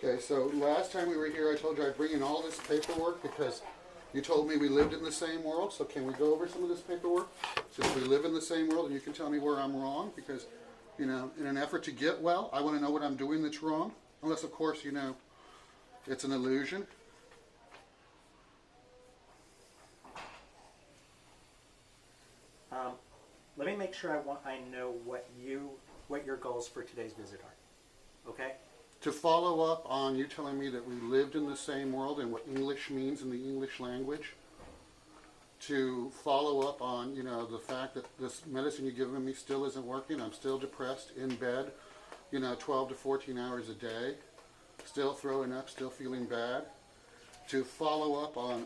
Okay, so last time we were here, I told you I'd bring in all this paperwork because you told me we lived in the same world. So can we go over some of this paperwork? Since we live in the same world, and you can tell me where I'm wrong, because, you know, in an effort to get well, I want to know what I'm doing that's wrong. Unless, of course, you know, it's an illusion. Let me make sure I know what your goals for today's visit are. Okay? To follow up on you telling me that we lived in the same world and what English means in the English language. To follow up on, you know, the fact that this medicine you've given me still isn't working. I'm still depressed in bed, you know, 12 to 14 hours a day. Still throwing up, still feeling bad. To follow up on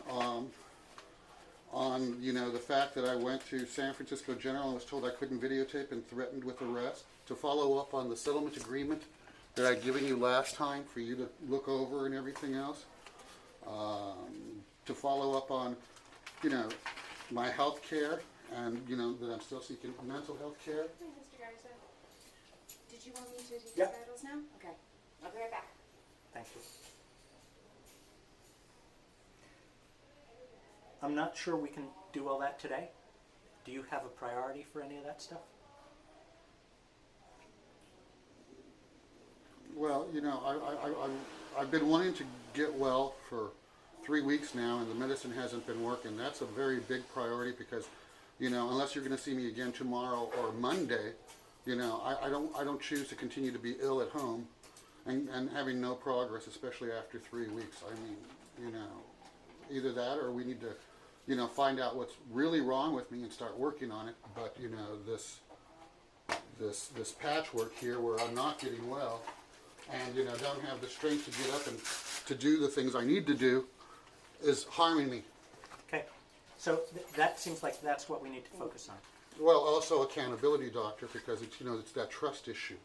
you know, the fact that I went to San Francisco General and was told I couldn't videotape and threatened with arrest. To follow up on the settlement agreement that I'd given you last time for you to look over and everything else. To follow up on, you know, my health care and, you know, that I'm still seeking mental health care. Hey, Mr. Garza. Did you want me to take Yep. the vitals now? Okay. I'll be right back. Thank you. I'm not sure we can do all that today. Do you have a priority for any of that stuff? Well, you know, I've been wanting to get well for 3 weeks now, and the medicine hasn't been working. That's a very big priority because, you know, unless you're going to see me again tomorrow or Monday, you know, I don't choose to continue to be ill at home and having no progress, especially after 3 weeks. I mean, you know, either that or we need to, you know, find out what's really wrong with me and start working on it. But, you know, this patchwork here where I'm not getting well and, you know, don't have the strength to get up and to do the things I need to do is harming me. Okay. So that seems like that's what we need to focus on. Well, also accountability, doctor, because it's, you know, it's that trust issue.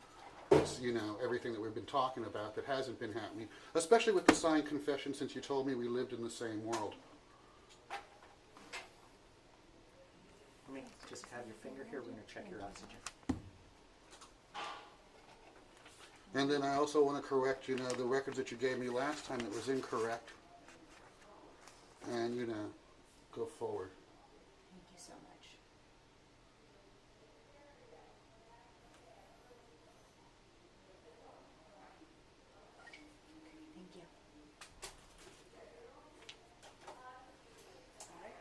It's, you know, everything that we've been talking about that hasn't been happening, especially with the signed confession since you told me we lived in the same world. Let me just have your finger here. We're going to check your oxygen. And then I also want to correct, you know, the records that you gave me last time. It was incorrect. And, you know, go forward. Thank you so much. Thank you. All right.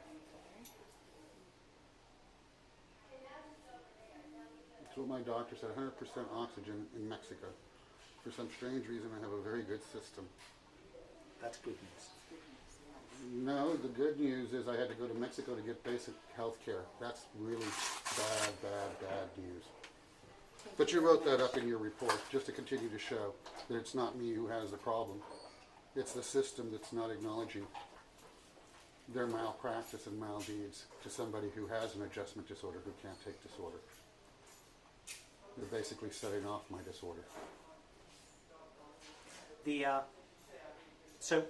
It's what my doctor said, 100% oxygen in Mexico. For some strange reason, I have a very good system. That's good news. No, the good news is I had to go to Mexico to get basic health care. That's really bad news. But you wrote that up in your report just to continue to show that it's not me who has the problem. It's the system that's not acknowledging their malpractice and maldeeds to somebody who has an adjustment disorder who can't take disorder. They're basically setting off my disorder. So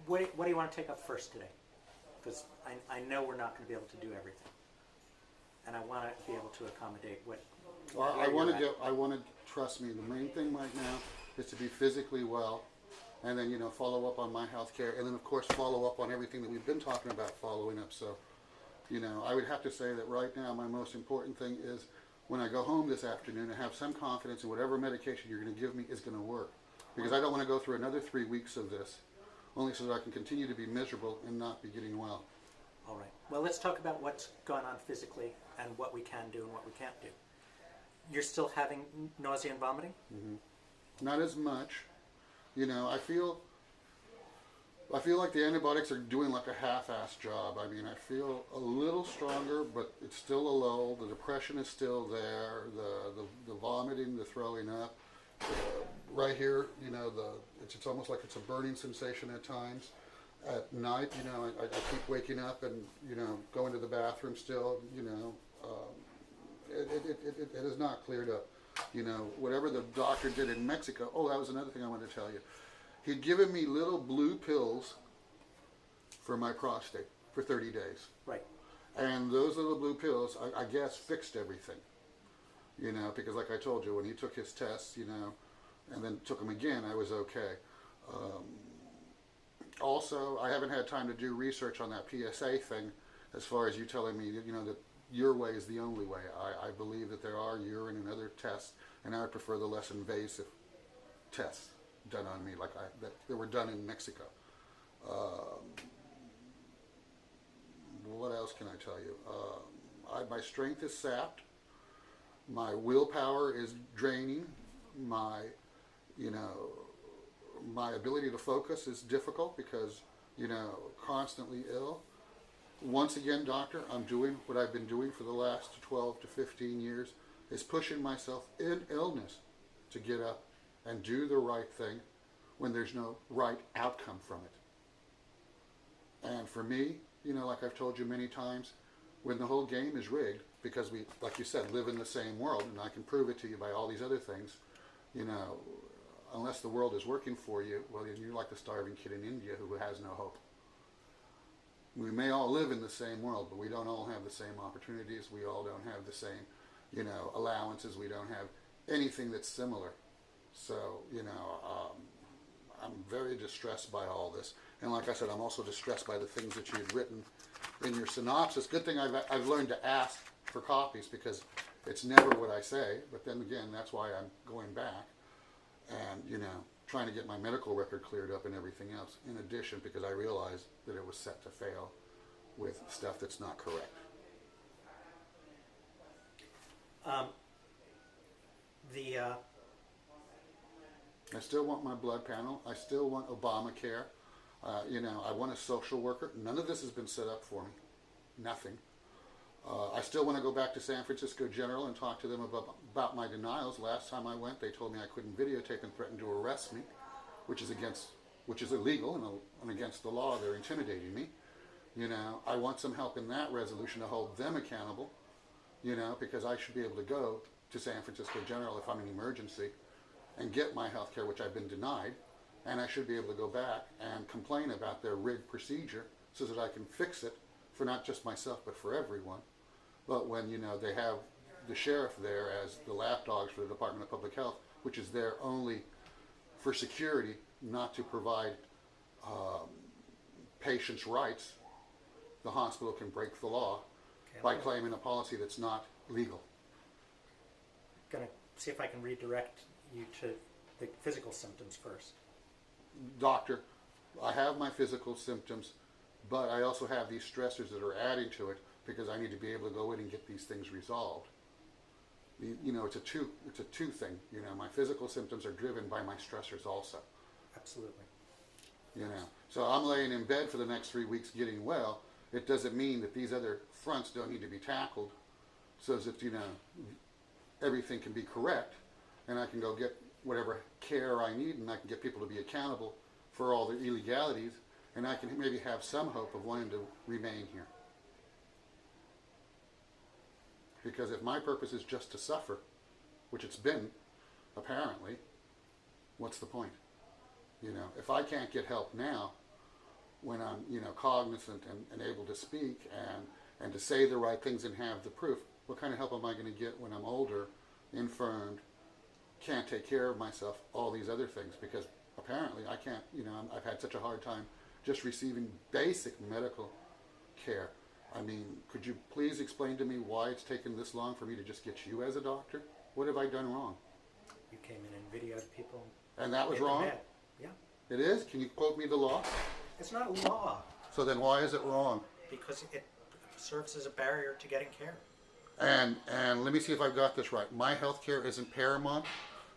what do you want to take up first today? Because I know we're not going to be able to do everything, and I want to be able to accommodate what. Well, I want to trust me. The main thing right now is to be physically well, and then, you know, follow up on my health care, and then of course follow up on everything that we've been talking about following up. So, you know, I would have to say that right now my most important thing is when I go home this afternoon to have some confidence in whatever medication you're going to give me is going to work. Because I don't want to go through another 3 weeks of this, only so that I can continue to be miserable and not be getting well. All right. Well, let's talk about what's gone on physically and what we can do and what we can't do. You're still having nausea and vomiting? Mm-hmm. Not as much. You know, I feel like the antibiotics are doing like a half-assed job. I mean, I feel a little stronger, but it's still a lull. The depression is still there. The vomiting, the throwing up. Right here, you know, it's almost like it's a burning sensation at times. At night, you know, I keep waking up and, you know, going to the bathroom still, you know. It is not cleared up. You know, whatever the doctor did in Mexico. Oh, that was another thing I wanted to tell you. He'd given me little blue pills for my prostate for 30 days. Right. And those little blue pills, I guess, fixed everything. You know, because like I told you, when he took his tests, you know, and then took them again, I was okay. Also, I haven't had time to do research on that PSA thing as far as you telling me, that your way is the only way. I believe that there are urine and other tests, and I would prefer the less invasive tests done on me that were done in Mexico. What else can I tell you? My strength is sapped. My willpower is draining. My ability to focus is difficult because, constantly ill. Once again, doctor, I'm doing what I've been doing for the last 12 to 15 years, is pushing myself in illness to get up and do the right thing when there's no right outcome from it. And for me, like I've told you many times, when the whole game is rigged, because we, like you said, live in the same world, and I can prove it to you by all these other things, unless the world is working for you, well, you're like the starving kid in India who has no hope. We may all live in the same world, but we don't all have the same opportunities. We all don't have the same, allowances. We don't have anything that's similar. So, I'm very distressed by all this. And like I said, I'm also distressed by the things that you've written in your synopsis. Good thing I've learned to ask for copies, because it's never what I say. But then again, that's why I'm going back and, trying to get my medical record cleared up and everything else, in addition, because I realized that it was set to fail with stuff that's not correct. I still want my blood panel. I still want Obamacare. I want a social worker. None of this has been set up for me. Nothing. I still want to go back to San Francisco General and talk to them about my denials. Last time I went, they told me I couldn't videotape and threatened to arrest me, which is illegal and against the law. They're intimidating me. I want some help in that resolution to hold them accountable, because I should be able to go to San Francisco General if I'm in an emergency and get my health care, which I've been denied, and I should be able to go back and complain about their rigged procedure so that I can fix it for not just myself but for everyone. But when, they have the sheriff there as the lapdogs for the Department of Public Health, which is there only for security, not to provide patients' rights, the hospital can break the law by claiming a policy that's not legal. I'm going to see if I can redirect you to the physical symptoms first. Doctor, I have my physical symptoms, but I also have these stressors that are adding to it, because I need to be able to go in and get these things resolved. It's a two thing. My physical symptoms are driven by my stressors also. Absolutely. So I'm laying in bed for the next 3 weeks getting well. It doesn't mean that these other fronts don't need to be tackled, so that everything can be correct, and I can go get whatever care I need, and I can get people to be accountable for all the illegalities, and I can maybe have some hope of wanting to remain here. Because if my purpose is just to suffer, which it's been, apparently, what's the point? If I can't get help now, when I'm, cognizant and able to speak and to say the right things and have the proof, what kind of help am I going to get when I'm older, infirmed, can't take care of myself, all these other things? Because apparently I can't, I've had such a hard time just receiving basic medical care. I mean, could you please explain to me why it's taken this long for me to just get you as a doctor? What have I done wrong? You came in and videoed people. And that was wrong? Yeah. It is? Can you quote me the law? It's not a law. So then why is it wrong? Because it serves as a barrier to getting care. And let me see if I've got this right. My health care isn't paramount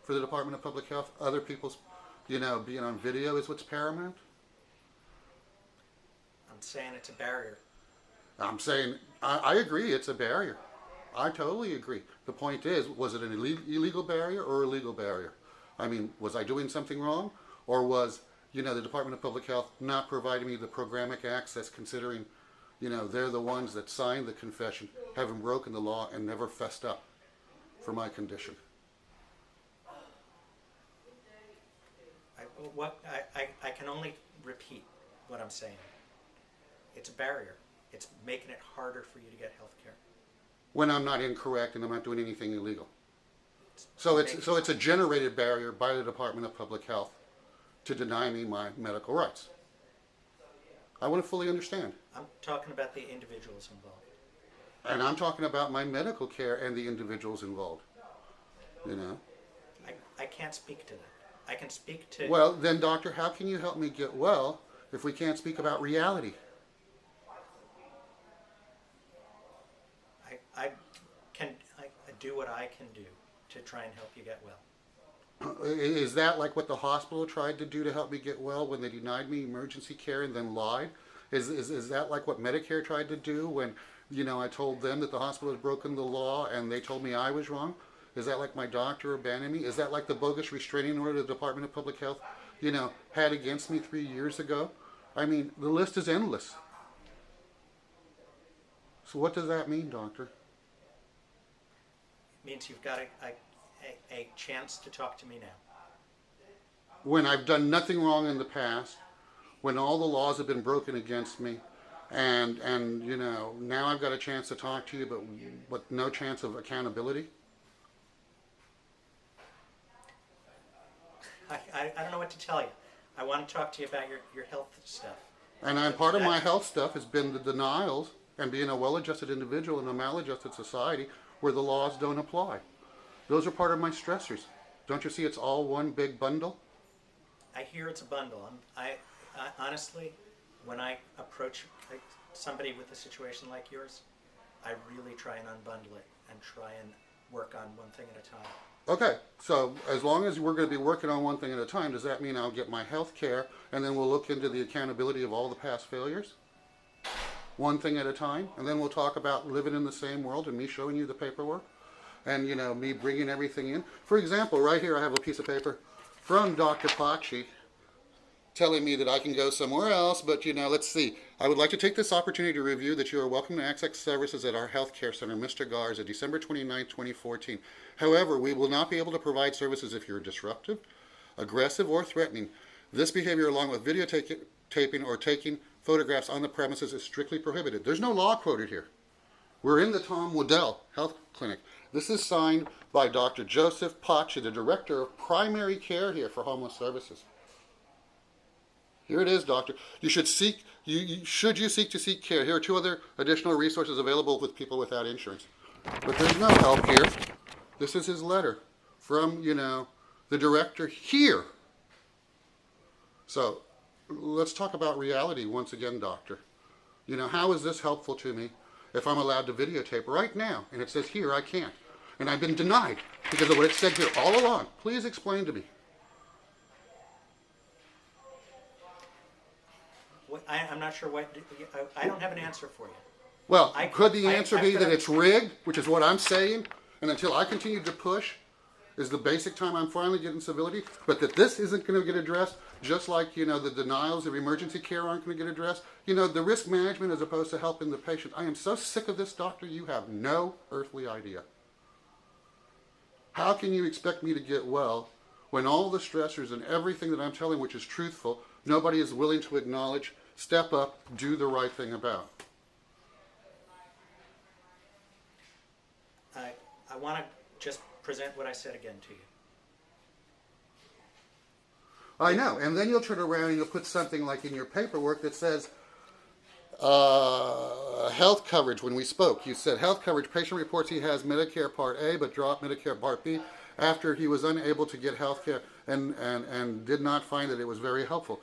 for the Department of Public Health. Other people's, being on video is what's paramount? I'm saying it's a barrier. I'm saying, I agree, it's a barrier. I totally agree. The point is, was it an illegal barrier or a legal barrier? I mean, was I doing something wrong? Or was, the Department of Public Health not providing me the programmatic access, considering, they're the ones that signed the confession, having broken the law and never fessed up for my condition? I can only repeat what I'm saying. It's a barrier. It's making it harder for you to get health care. When I'm not incorrect and I'm not doing anything illegal. So it's a generated barrier by the Department of Public Health to deny me my medical rights. I want to fully understand. I'm talking about the individuals involved. And I'm talking about my medical care and the individuals involved. You know? I can't speak to that. I can speak to... Well, then, doctor, how can you help me get well if we can't speak about reality? I do what I can do to try and help you get well. Is that like what the hospital tried to do to help me get well when they denied me emergency care and then lied? Is that like what Medicare tried to do when, you know, I told them that the hospital had broken the law and they told me I was wrong? Is that like my doctor abandoned me? Is that like the bogus restraining order the Department of Public Health, you know, had against me 3 years ago? I mean, the list is endless. So what does that mean, doctor? It means you've got a chance to talk to me now. When I've done nothing wrong in the past, when all the laws have been broken against me, and you know, now I've got a chance to talk to you, but no chance of accountability? I don't know what to tell you. I want to talk to you about your health stuff. And part of my health stuff has been the denials and being a well-adjusted individual in a maladjusted society where the laws don't apply. Those are part of my stressors. Don't you see it's all one big bundle? I hear it's a bundle. I honestly, when I approach somebody with a situation like yours, I really try and unbundle it and try and work on one thing at a time. Okay, so as long as we're going to be working on one thing at a time, does that mean I'll get my health care and then we'll look into the accountability of all the past failures? One thing at a time, and then we'll talk about living in the same world and me showing you the paperwork and, you know, me bringing everything in. For example, right here I have a piece of paper from Dr. Pachi telling me that I can go somewhere else, but, you know, let's see. I would like to take this opportunity to review that you are welcome to access services at our health care center, Mr. Garza, December 29, 2014. However, we will not be able to provide services if you're disruptive, aggressive, or threatening. This behavior, along with videotaping or taking photographs on the premises, is strictly prohibited. There's no law quoted here. We're in the Tom Waddell Health Clinic. This is signed by Dr. Joseph Pachi, the Director of Primary Care here for Homeless Services. Here it is, doctor. Should you seek to seek care, here are 2 other additional resources available with people without insurance. But there's no help here. This is his letter from, you know, the director here. So let's talk about reality once again, doctor. You know, how is this helpful to me if I'm allowed to videotape right now and it says here I can't? And I've been denied because of what it said here all along. Please explain to me. I'm not sure what... I don't have an answer for you. Well, could the answer be that it's rigged, which is what I'm saying, and until I continue to push is the basic time I'm finally getting civility, but that this isn't going to get addressed, just like, you know, the denials of emergency care aren't going to get addressed. You know, the risk management as opposed to helping the patient. I am so sick of this, doctor, you have no earthly idea. How can you expect me to get well when all the stressors and everything that I'm telling, which is truthful, nobody is willing to acknowledge, step up, do the right thing about? I want to just present what I said again to you. I know, and then you'll turn around and you'll put something like in your paperwork that says health coverage. When we spoke, you said health coverage, patient reports he has Medicare Part A but dropped Medicare Part B after he was unable to get health care and did not find that it was very helpful.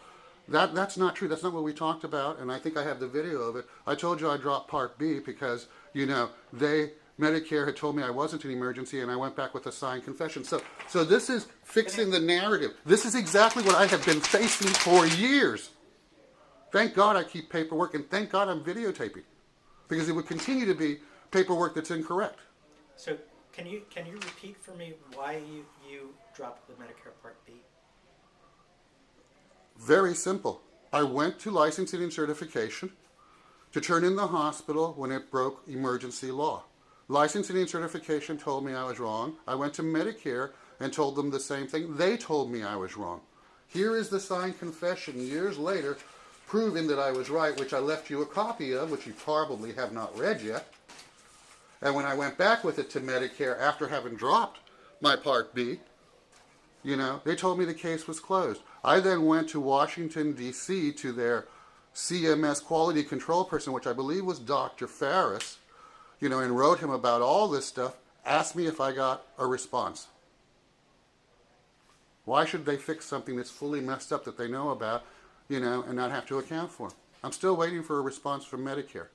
That's not true. That's not what we talked about, and I think I have the video of it. I told you I dropped Part B because, you know, Medicare had told me I wasn't an emergency, and I went back with a signed confession. So this is fixing the narrative. This is exactly what I have been facing for years. Thank God I keep paperwork, and thank God I'm videotaping, because it would continue to be paperwork that's incorrect. So can you repeat for me why you dropped the Medicare Part B? Very simple. I went to licensing and certification to turn in the hospital when it broke emergency law. Licensing and certification told me I was wrong. I went to Medicare and told them the same thing. They told me I was wrong. Here is the signed confession years later proving that I was right, which I left you a copy of, which you probably have not read yet. And when I went back with it to Medicare after having dropped my Part B. You know, they told me the case was closed. I then went to Washington, D.C. to their CMS quality control person, which I believe was Dr. Farris, you know, and wrote him about all this stuff, asked me if I got a response. Why should they fix something that's fully messed up that they know about, you know, and not have to account for? I'm still waiting for a response from Medicare.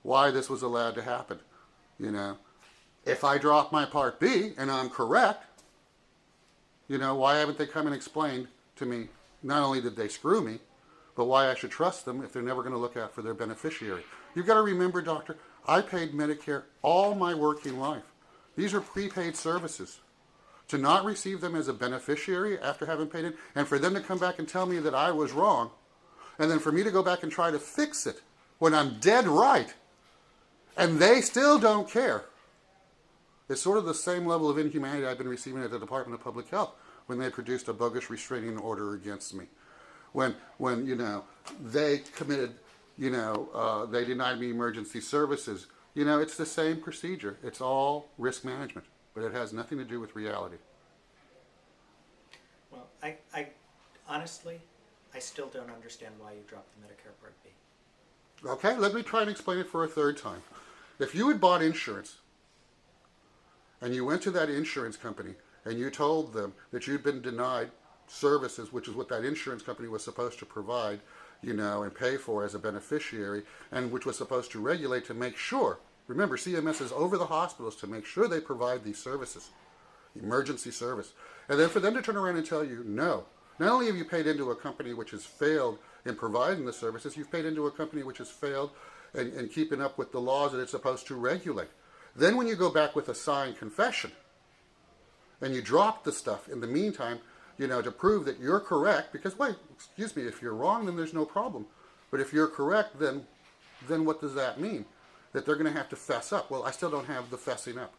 Why this was allowed to happen, you know. If I drop my Part B and I'm correct, you know, why haven't they come and explained to me, not only did they screw me, but why I should trust them if they're never going to look out for their beneficiary. You've got to remember, doctor, I paid Medicare all my working life. These are prepaid services. To not receive them as a beneficiary after having paid it, and for them to come back and tell me that I was wrong, and then for me to go back and try to fix it when I'm dead right, and they still don't care. It's sort of the same level of inhumanity I've been receiving at the Department of Public Health when they produced a bogus restraining order against me. When you know, they committed, you know, they denied me emergency services. You know, it's the same procedure. It's all risk management, but it has nothing to do with reality. Well, I honestly, I still don't understand why you dropped the Medicare Part B. Okay, let me try and explain it for a third time. If you had bought insurance, and you went to that insurance company, and you told them that you'd been denied services, which is what that insurance company was supposed to provide, you know, and pay for as a beneficiary, and which was supposed to regulate to make sure, remember, CMS is over the hospitals to make sure they provide these services, emergency service. And then for them to turn around and tell you, no, not only have you paid into a company which has failed in providing the services, you've paid into a company which has failed in keeping up with the laws that it's supposed to regulate. Then when you go back with a signed confession, and you drop the stuff in the meantime, you know, to prove that you're correct, because, wait, excuse me, if you're wrong, then there's no problem. But if you're correct, then what does that mean? That they're going to have to fess up. Well, I still don't have the fessing up.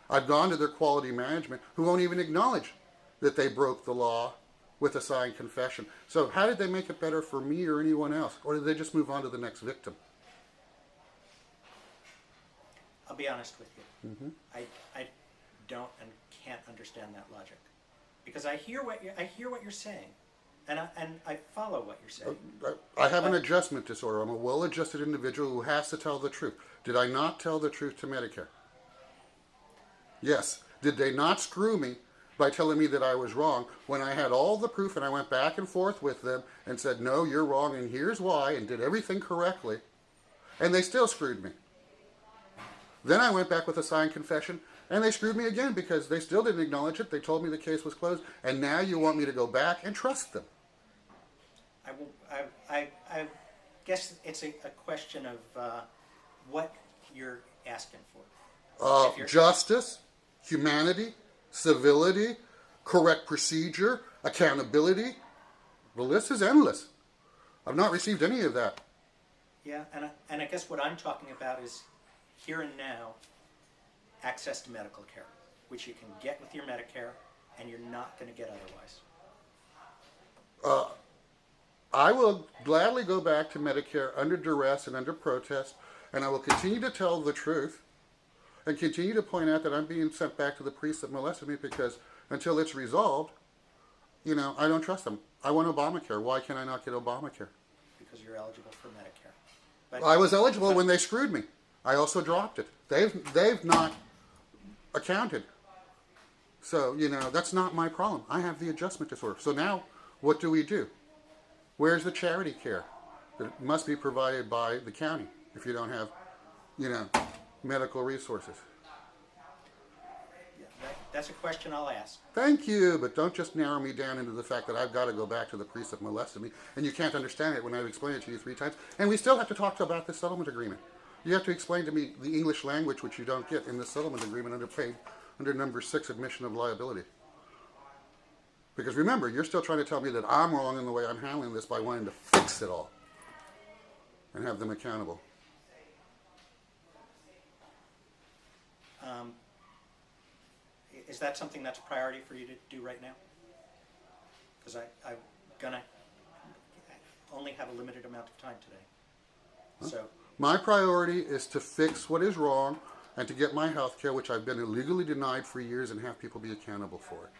I've gone to their quality management, who won't even acknowledge that they broke the law with a signed confession. So how did they make it better for me or anyone else? Or did they just move on to the next victim? I'll be honest with you. Mm-hmm. I don't and can't understand that logic, because I hear what you're saying, and I follow what you're saying. I have an adjustment disorder. I'm a well-adjusted individual who has to tell the truth. Did I not tell the truth to Medicare? Yes. Did they not screw me by telling me that I was wrong when I had all the proof and I went back and forth with them and said, no, you're wrong and here's why, and did everything correctly, and they still screwed me? Then I went back with a signed confession, and they screwed me again because they still didn't acknowledge it. They told me the case was closed, and now you want me to go back and trust them. I guess it's a question of what you're asking for. Justice, humanity, civility, correct procedure, accountability. The list is endless. I've not received any of that. Yeah, and I guess what I'm talking about is here and now access to medical care, which you can get with your Medicare and you're not going to get otherwise. I will gladly go back to Medicare under duress and under protest, and I will continue to tell the truth and continue to point out that I'm being sent back to the priest that molested me, because until it's resolved, you know, I don't trust them. I want Obamacare. Why can I not get Obamacare? Because you're eligible for Medicare. But, I was eligible when they screwed me. I also dropped it. They've not accounted. So, you know, that's not my problem. I have the adjustment disorder. So now, what do we do? Where's the charity care that must be provided by the county if you don't have, you know, medical resources? Yeah, that's a question I'll ask. Thank you, but don't just narrow me down into the fact that I've got to go back to the priest that molested me, and you can't understand it when I've explained it to you 3 times. And we still have to talk about this settlement agreement. You have to explain to me the English language, which you don't get in the settlement agreement under number 6, admission of liability. Because remember, you're still trying to tell me that I'm wrong in the way I'm handling this by wanting to fix it all and have them accountable. Is that something that's a priority for you to do right now? Because I'm gonna only have a limited amount of time today. So my priority is to fix what is wrong and to get my health care, which I've been illegally denied for years, and have people be accountable for it.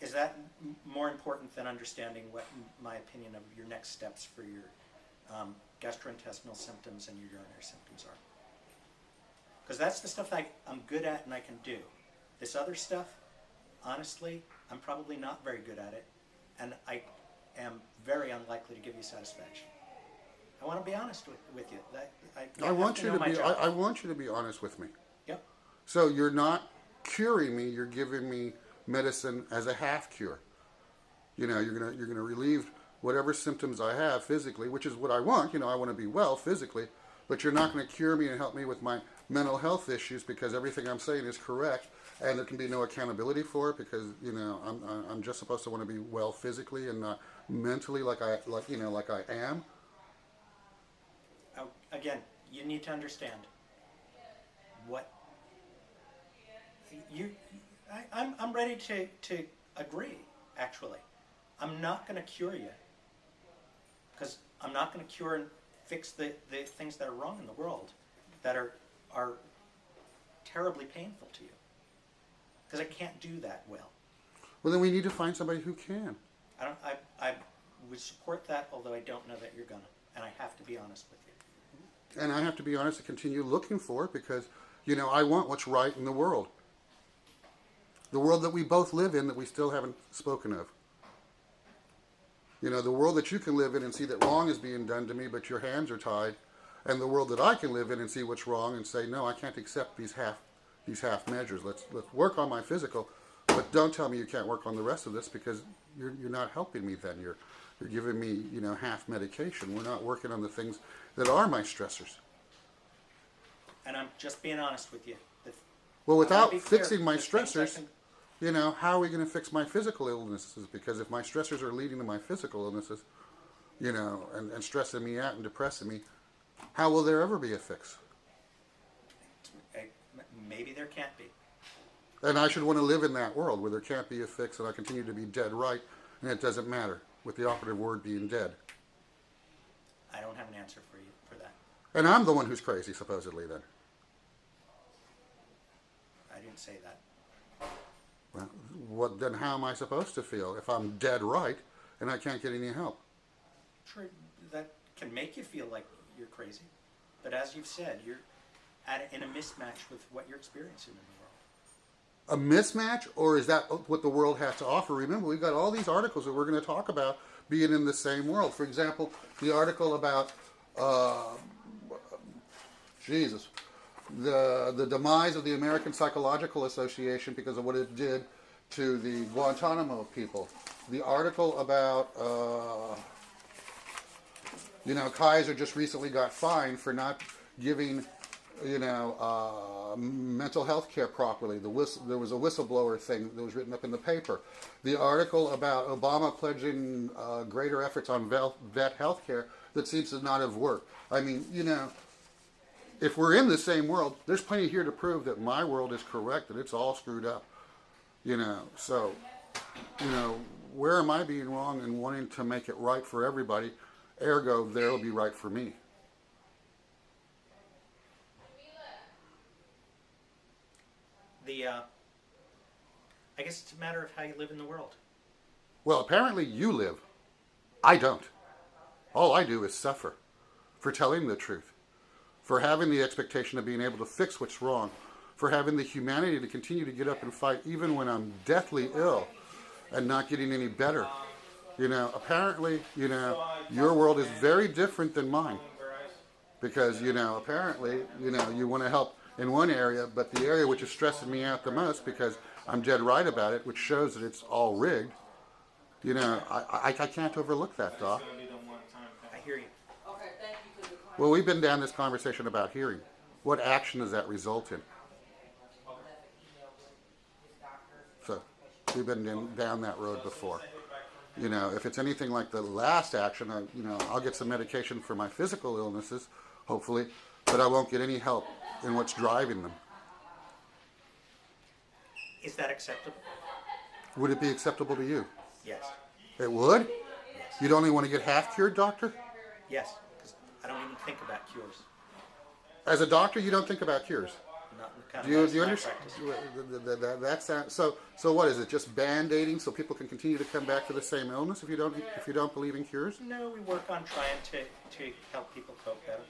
Is that more important than understanding what my opinion of your next steps for your gastrointestinal symptoms and your urinary symptoms are? Because that's the stuff I'm good at and I can do. This other stuff, honestly, I'm probably not very good at it, and I am very unlikely to give you satisfaction. I want to be honest with you. I want you to be honest with me. Yep. So you're not curing me, you're giving me medicine as a half cure. You know, you're gonna relieve whatever symptoms I have physically, which is what I want. You know, I want to be well physically, but you're not going to cure me and help me with my mental health issues, because everything I'm saying is correct, and there can be no accountability for it, because, you know, I'm just supposed to want to be well physically and not mentally like I am. Again, you need to understand what I'm ready to agree. Actually, I'm not going to cure you, because I'm not going to cure and fix the things that are wrong in the world that are terribly painful to you, because I can't do that well. Well, then we need to find somebody who can. I would support that, although I don't know that you're gonna, and I have to be honest with you. And I have to be honest and continue looking for it, because, you know, I want what's right in the world. The world that we both live in, that we still haven't spoken of. You know, the world that you can live in and see that wrong is being done to me, but your hands are tied. And the world that I can live in and see what's wrong and say, no, I can't accept these half measures. Let's work on my physical, but don't tell me you can't work on the rest of this, because you're not helping me then. You're giving me, you know, half medication. We're not working on the things that are my stressors. And I'm just being honest with you. Well, without be clear, fixing my the things I stressors, can- you know, how are we going to fix my physical illnesses? Because if my stressors are leading to my physical illnesses, you know, and stressing me out and depressing me, how will there ever be a fix? Maybe there can't be. And I should want to live in that world where there can't be a fix, and I continue to be dead right, and it doesn't matter, with the operative word being dead. I don't have an answer for you for that. And I'm the one who's crazy, supposedly, then. I didn't say that. Well, then how am I supposed to feel if I'm dead right and I can't get any help? Sure, that can make you feel like you're crazy, but as you've said, you're in a mismatch with what you're experiencing in the world. A mismatch, or is that what the world has to offer? Remember, we've got all these articles that we're going to talk about being in the same world. For example, the article about the demise of the American Psychological Association because of what it did to the Guantanamo people. The article about Kaiser just recently got fined for not giving mental health care properly. There was a whistleblower thing that was written up in the paper. The article about Obama pledging greater efforts on vet health care that seems to not have worked. I mean, if we're in the same world, there's plenty here to prove that my world is correct, that it's all screwed up. So, where am I being wrong in wanting to make it right for everybody? Ergo, there'll be right for me. I guess it's a matter of how you live in the world. Well, apparently you live. I don't. All I do is suffer for telling the truth, for having the expectation of being able to fix what's wrong, for having the humanity to continue to get up and fight even when I'm deathly ill and not getting any better. Apparently, your world is very different than mine. Because, apparently, you want to help in one area, but the area which is stressing me out the most, because I'm dead right about it, which shows that it's all rigged, I can't overlook that, Doc. I hear you. Well, we've been down this conversation about hearing. What action does that result in? So, we've been down that road before. If it's anything like the last action, I'll get some medication for my physical illnesses, hopefully, but I won't get any help in what's driving them. Is that acceptable? Would it be acceptable to you? Yes. It would? Yes. You'd only want to get half cured, doctor? Yes, because I don't even think about cures. As a doctor, you don't think about cures. Not kind Do you, of do you my understand? practice. That sounds so. What is it? Just band-aiding so people can continue to come back to the same illness if you don't believe in cures? No, we work on trying to help people cope better.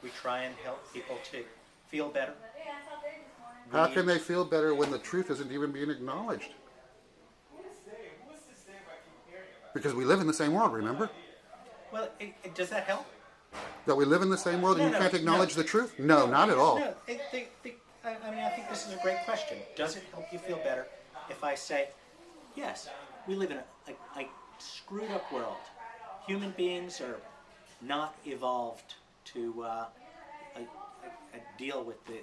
We try and help people to feel better. How can they feel better when the truth isn't even being acknowledged? Because we live in the same world, remember? Well, does that help? That we live in the same world and you can't acknowledge the truth? No, not at all. No, I mean, I think this is a great question. Does it help you feel better if I say, yes, we live in a screwed up world. Human beings are not evolved to deal with the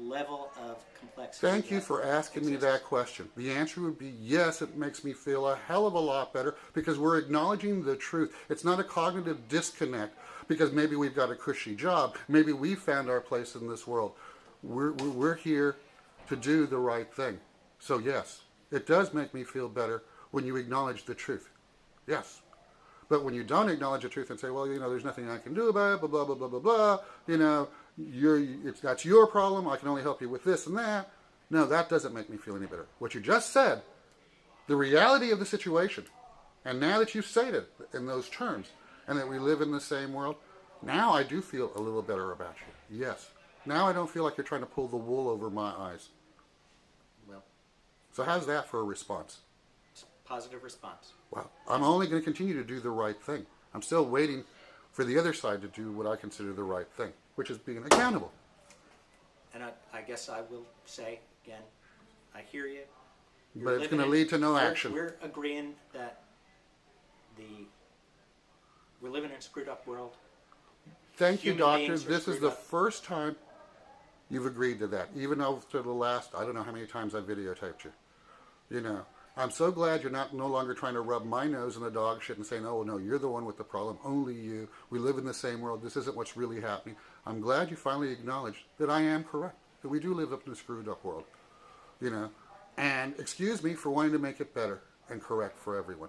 level of complexity. Thank you for asking me that question. The answer would be yes, it makes me feel a hell of a lot better because we're acknowledging the truth. It's not a cognitive disconnect because maybe we've got a cushy job. Maybe we found our place in this world. We're here to do the right thing. So yes, it does make me feel better when you acknowledge the truth. Yes. But when you don't acknowledge the truth and say, well, there's nothing I can do about it, blah, blah, blah, blah, blah, blah, that's your problem, I can only help you with this and that. No, that doesn't make me feel any better. What you just said, the reality of the situation, and now that you've stated in those terms, and that we live in the same world, now I do feel a little better about you. Yes. Now I don't feel like you're trying to pull the wool over my eyes. Well, so how's that for a response? Positive response. Well, I'm only going to continue to do the right thing. I'm still waiting for the other side to do what I consider the right thing, which is being accountable. And I guess I will say, again, I hear you. But it's going to lead to no action. We're agreeing that we're living in a screwed up world. Thank you, Human doctor. beings are This is screwed the up. first time you've agreed to that. Even after the last, I don't know how many times I videotaped you. I'm so glad you're no longer trying to rub my nose in the dog shit and saying, oh, no, you're the one with the problem, only you. We live in the same world. This isn't what's really happening. I'm glad you finally acknowledged that I am correct, that we do live up in a screwed up world. And excuse me for wanting to make it better and correct for everyone.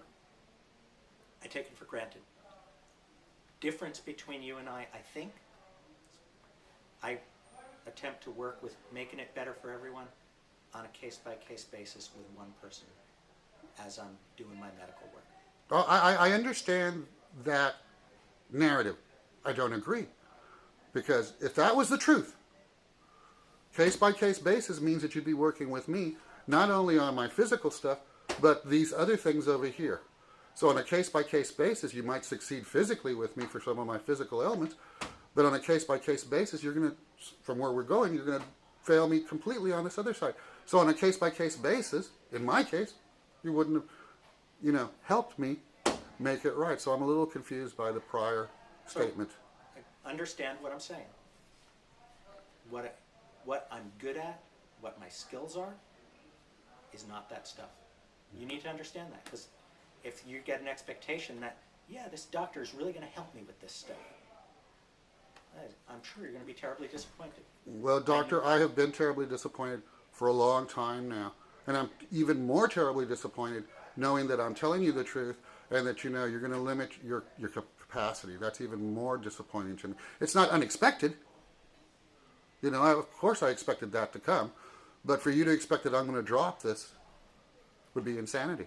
I take it for granted. Difference between you and I think, I attempt to work with making it better for everyone on a case-by-case basis with one person as I'm doing my medical work. Oh, I understand that narrative. I don't agree. Because if that was the truth, case-by-case basis means that you'd be working with me, not only on my physical stuff, but these other things over here. So on a case-by-case basis, you might succeed physically with me for some of my physical ailments, but on a case-by-case basis, you're going to, from where we're going, you're going to fail me completely on this other side. So on a case-by-case basis, in my case, you wouldn't have, helped me make it right. So I'm a little confused by the prior statement. I understand what I'm saying. What I'm good at, what my skills are, is not that stuff. You need to understand that, because if you get an expectation that, yeah, this doctor is really going to help me with this stuff, I'm sure you're going to be terribly disappointed. Well, doctor, I have been terribly disappointed for a long time now. And I'm even more terribly disappointed knowing that I'm telling you the truth and that you're going to limit your capacity. That's even more disappointing to me. It's not unexpected. Of course I expected that to come. But for you to expect that I'm going to drop this would be insanity.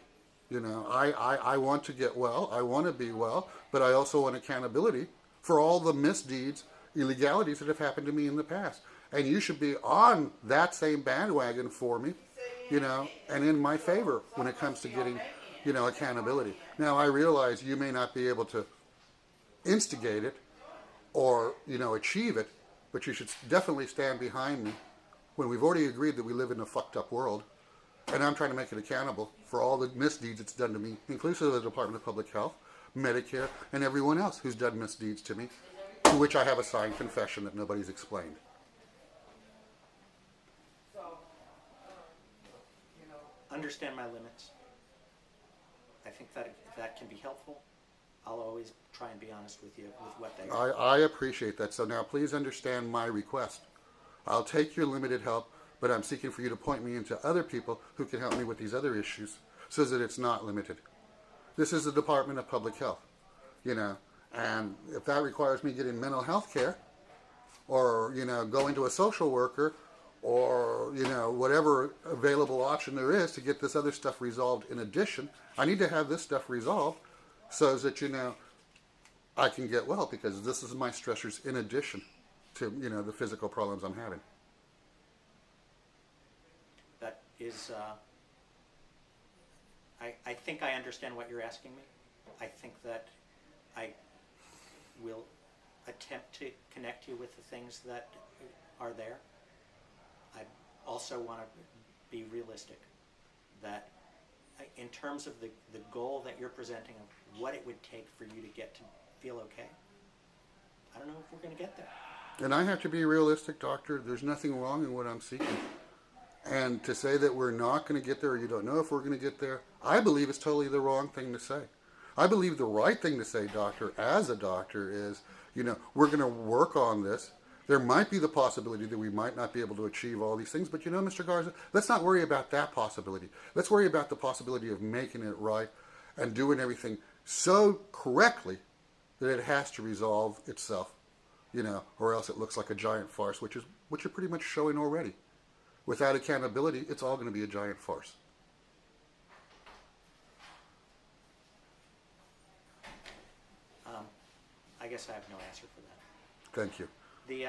I want to get well. I want to be well. But I also want accountability for all the misdeeds, illegalities that have happened to me in the past. And you should be on that same bandwagon for me, and in my favor when it comes to getting, accountability. Now, I realize you may not be able to instigate it or, achieve it, but you should definitely stand behind me when we've already agreed that we live in a fucked up world, and I'm trying to make it accountable for all the misdeeds it's done to me, inclusive of the Department of Public Health, Medicare, and everyone else who's done misdeeds to me, to which I have a signed confession that nobody's explained. Understand my limits. I think that if that can be helpful, I'll always try and be honest with you with what they are. I appreciate that. So now please understand my request. I'll take your limited help, but I'm seeking for you to point me into other people who can help me with these other issues so that it's not limited. This is the Department of Public Health. you know, and if that requires me getting mental health care, or, you know, going to a social worker, or, you know, whatever available option there is to get this other stuff resolved in addition, I need to have this stuff resolved so that, you know, I can get well, because this is my stressors in addition to, you know, the physical problems I'm having. That is, I think I understand what you're asking me. I think that I will attempt to connect you with the things that are there. I also want to be realistic that in terms of the goal that you're presenting of what it would take for you to get to feel okay, I don't know if we're going to get there. And I have to be realistic, doctor. There's nothing wrong in what I'm seeking. And to say that we're not going to get there, or you don't know if we're going to get there, I believe is totally the wrong thing to say. I believe the right thing to say, doctor, as a doctor, is, you know, we're going to work on this. There might be the possibility that we might not be able to achieve all these things, but you know, Mr. Garza, let's not worry about that possibility. Let's worry about the possibility of making it right and doing everything so correctly that it has to resolve itself, you know, or else it looks like a giant farce, which is what you're pretty much showing already. Without accountability, it's all going to be a giant farce. I guess I have no answer for that. Thank you. The